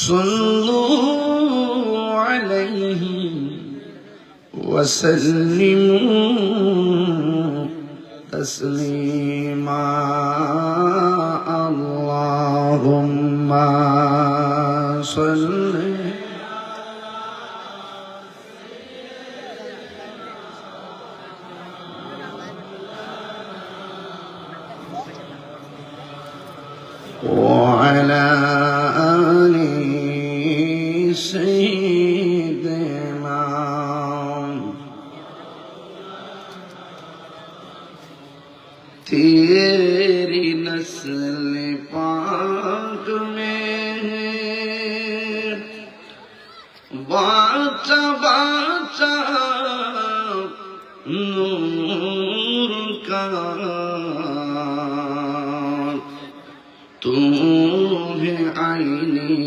صلوا عليه وسلموا تسليما اللهم صل وعلى آل سيدنا तेरी नस्ल पाक में बाचा बाचा नूर का तू है आईने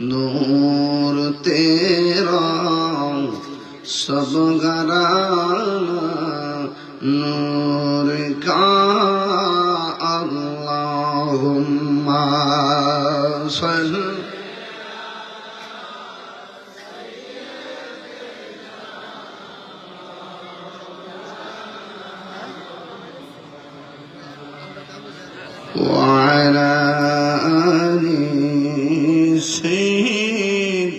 नूर तेरा सब घराना नूर का अल्लाहुम्मा सल्ली وعلى آل سيدنا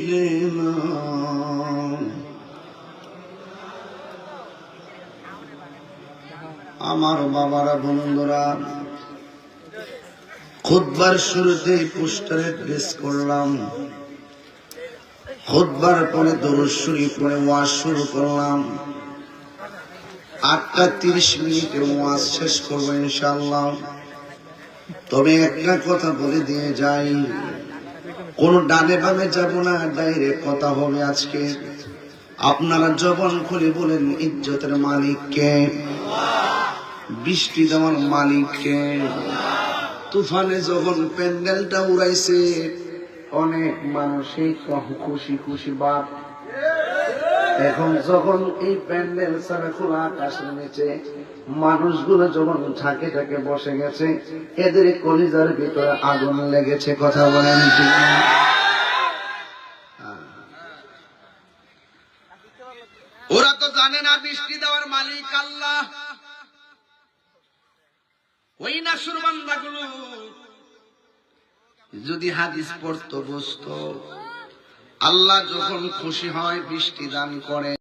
আমার বাবারা বন্ধুরা খুতবার শুরুতেই পোস্টারে প্রেস করলাম খুতবার পরে দরুদ শরীফ পড়ে ওয়াজ শুরু করলাম 8:30 ওয়াজ শেষ করব ইনশাআল্লাহ তবে একটা কথা বলে দিয়ে যাই কোন ডানে বামে যাব না ডাইরেক্ট কথা হবে আজকে আপনারা জবান খুলে বলেন ইজ্জতের মালিক কে বৃষ্টি দেওয়ার মালিক কে তুফানে যখন প্যান্ডেলটা উড়াইছে অনেক মানুষই খুশি খুশি বাপ এখন যখন এই প্যান্ডেল ছাড়া খোলা আকাশের নিচে মানুষগুলো যখন ঝাঁকে ঝাঁকে বসে গেছে এদের কলিজার ভিতরে আগুন লেগেছে কথা বলেন ঠিক না ওরা তো জানে না বৃষ্টি দেওয়ার মালিক আল্লাহ ওই নাসুর বান্দাগুলো যদি হাদিস পড়তো বুঝতো আল্লাহ যখন খুশি হয় বৃষ্টি দান করে